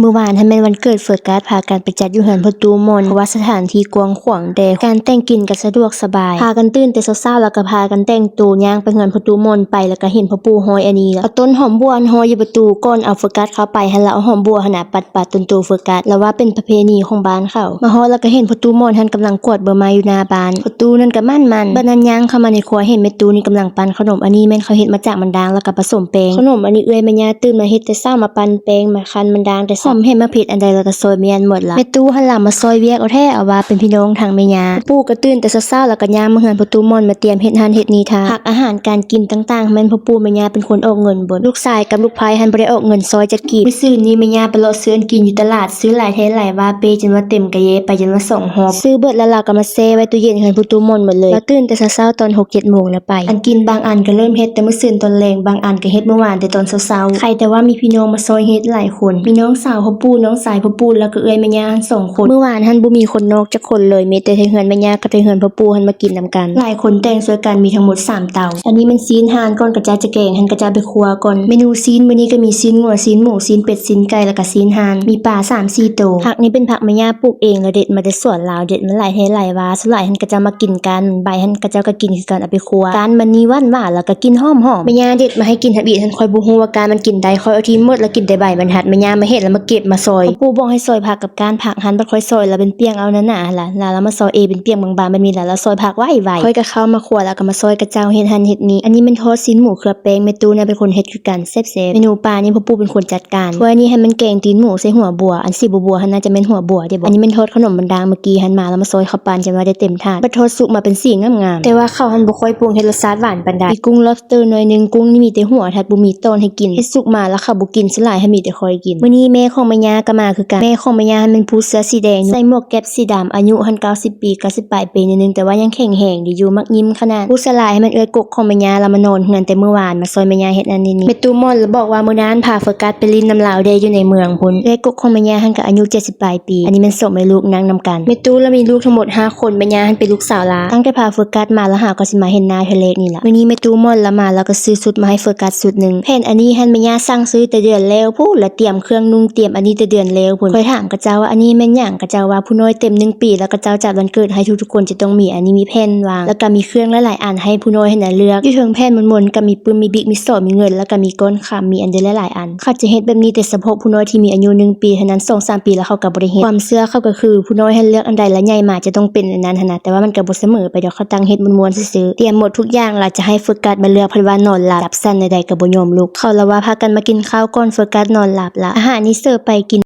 เมื่อวานให้แม่นวันเกิดโฟกัสพากันไปจัดอยู่เฮือนพ่อตู่ม่อนเพราะว่าสถานที่กว้างขวางแต่การแต่งกินก็สะดวกสบายพากันตื่นแต่เช้าๆแล้วก็พากันแต่งตัวย่างไปเฮือนพ่อตู่ม่อนไปแล้วก็เห็นพ่อปู่ห้อยอันนี้แล้วเอาต้นหอมบัวห้อยอยู่ประตูก่อนเอาโฟกัสเข้าไปหั่นแล้วเอาหอมบัวหั่นน่ะปัดๆต้นโตโฟกัสแล้วว่าเป็นประเพณีของบ้านเขามาฮอดแล้วก็เห็นพ่อตู่ม่อนท่านกำลังกวาดใบไม้อยู่หน้าบ้านพ่อตู่นั่นก็มันบัดนั้นย่างเข้ามาในครัวเห็นแม่ตู่นี่กำลังปั้นขนมอันนี้แม่นเขาเฮ็ดมาจากมันดางแล้วก็ผสมแป้งขนมอันนี้เอื้อยแม่ย่าตื่นมาเฮ็ดแต่เช้ามาปั้นแป้งมาคั้นมันดางแต่ซ้อมให้มาเผ็ดอันใดแล้วก็ซอยเมียนหมดละแม่ตู่หันหลังมาซอยเวียกเอาแท้เอาว่าเป็นพี่น้องทางแม่ย่าปู่ก็ตื่นแต่เช้าๆแล้วก็ย่างมาเฮือนพ่อตู่ม่อนมาเตรียมเฮ็ดเฮ็ดนี่ท่าผักอาหารการกินต่างๆแม่นพ่อปู่แม่ย่าเป็นคนออกเงินบนลูกชายกับลูกไผหันบ่ได้ออกเงินซอยจักกีบมื้อซื่อนี้แม่ย่าไปเลาะซื้อกินอยู่ตลาดซื้อหลายแท้หลายว่าเปจนว่าเต็มกะเยไปจนว่า2หอบซื้อเบิดแล้วเราก็มาแช่ไว้ตู้เย็นเฮือนพ่อตู่ม่อนหมดเลยแล้วตื่นแต่เช้าๆตอน 6-7 โมงแล้วไปอันกินบางอันก็เริ่มเฮ็ดแต่มื้อซื่อตอนแลงบางอันก็เฮ็ดเมื่อวานแต่ตอนเช้าๆใครแต่ว่ามีพี่น้องมาซอยเฮ็ดหลายคนมีน้องสาวพ่อปู่น้องสายพ่อปู่แล้วก็เอื้อยแม่ย่าหัน2คนเมื่อวานหันบ่มีคนนอกจักคนเลยมีแต่เฮือนแม่ย่ากับเฮือนพ่อปู่หันมากินนำกันหลายคนแต่งช่วยกันมีทั้งหมด3เตาอันนี้มันซีนห่านก่อนกระจายจะแกงหันกระจายไปครัวก่อนเมนูซีนมื้อนี้ก็มีซีนงัวซีนหมูซีนเป็ดซีนไก่แล้วก็ซีนห่านมีปลา 3-4 ตัวผักนี้เป็นผักแม่ย่าปลูกเองแล้วเด็ดมาแต่สวนลาวเด็ดมันหลายแท้หลายว่าสลายหันก็จะมากินกันใบหันก็เจ้าก็กินคือกันเอาไปครัวการมันนี่หวานแล้วก็กินหอมแม่ย่าเด็ดมาให้กินทับอีหันค่อยบ่ฮู้ว่าการมันกินได้ค่อยเอาทีหมดแล้วกินได้ใบมันหัดแม่ย่ามาเฮ็ดแล้วมาเก็บมาซอยปู่บอกให้ซอยผักกับการผักหันบ่ค่อยซอยแล้วเป็นเปียงเอาหนาๆล่ะแล้วมาซอยเป็นเปียงบางๆมันมีแล้วซอยผักไว้ค่อยก็เข้ามาครัวแล้วก็มาซอยกระเจ้าเฮ็ดหันเฮ็ดนี้อันนี้มันทอดซีนหมูเคลือบแป้งแม่ตู่เนี่ยเป็นคนเฮ็ดคือกันแซ่บๆเมนูปลานี่พ่อปู่เป็นคนจัดการถ้วยนี้ให้มันแกงตีนหมูใส่หัวบัวอันสิบัวหันน่าจะเป็นหัวบัวเด้บ่อันนี้มันทอดขนมมันดางเมื่อกี้หันมาแล้วมาซอยข้าวปานจนว่าได้เต็มถาดบ่ทอดสุกมาเป็นสีงามๆแต่ว่าข้าวหันบ่ค่อยปรุงเฮ็ดรสชาติหวานปานใดมีกุ้ง lobster หน่อยนึงกุ้งนี่มีแต่หัวทัดบ่มีต้นให้กินเฮ็ดสุกมาแล้วข้าวบ่กินสลายให้มีแต่คอยกินมื้อนี้แม่ของแม่ย่าก็มาคือกันแม่ของแม่ย่าเป็นผู้เสื้อสีแดงใส่หมวกแก๊ปสีดำอายุหัน90 ปี90ปลายปีนิดนึงแต่ว่ายังแข็งแรงดีอยู่มักยิ้มขนาดผู้สลายให้มันเอื้อยกกของแม่ย่าแล้วมานอนเฮือนแต่เมื่อวานมาซอยแม่ย่าเฮ็ดอันนี้แม่ตู่ม่อนแล้วบอกว่ามื้อนั้นพาโฟกัสไปลินน้ำลาวเดอยู่ในเมืองพุ่นเอื้อยกกของแม่ย่าหันก็อายุ70ปลายปีอันนี้มันส่งให้ลูกนั่งนำกันแม่ตู่แล้วมีลูกทั้งหมด5คนแม่ย่าหันเป็นลูกสาวลาตั้งแต่พาโฟกัสมาแล้วหาก็สิมาเห็นหน้าทะเลนี่ล่ะมื้อนี้แม่ตู่ม่อนละมาแล้วก็ซื้อชุดมาให้โฟกัสชุดนึงแผ่นอันนี้หันแม่ย่าสั่งซื้อแต่เดือนแล้วพู้แล้วเตรียมเครื่องนุ่งเตรียมอันนี้แต่เดือนแล้วพุ่นค่อยถามกระเจ้าว่าอันนี้แม่นหยังกระเจ้าว่าผู้น้อยเต็ม1ปีแล้วกระเจ้าจัดวันเกิดให้ทุกๆคนจะต้องมีอันนี้มีแผ่นวางแล้วก็มีเครื่องหลายๆอันให้ผู้น้อยให้น่ะเลือกอยู่ถึงแผ่นมนๆก็มีปื้มมีบิ๊กมีโซ่มีเงินแล้วก็มีก้นคำมีอันเดียวหลายๆอันเขาจะเฮ็ดแบบนี้แต่เฉพาะผู้น้อยที่มีอายุ1ปีเท่านั้น 2-3 ปีแล้วเขาก็บ่ได้เฮ็ดความเชื่อเขาก็คือผู้น้อยให้เลือกอันใดและใหญ่มาจะต้องเป็นอันนั้นหั่นน่ะแต่ว่ามันก็บ่เสมอไปดอกเขาตั้งเฮ็ดม่วนๆซื่อๆเตรียมหมดทุกอย่างล่ะจะให้โฟกัสมาเลือกเพิ่นว่านอนหลับจับสั่นใดๆก็บ่ยอมลุกเขาละว่าพากันมากินข้าวก่อนโฟกัสนอนหลับละอาหารนี้เสิร์ฟไปกิน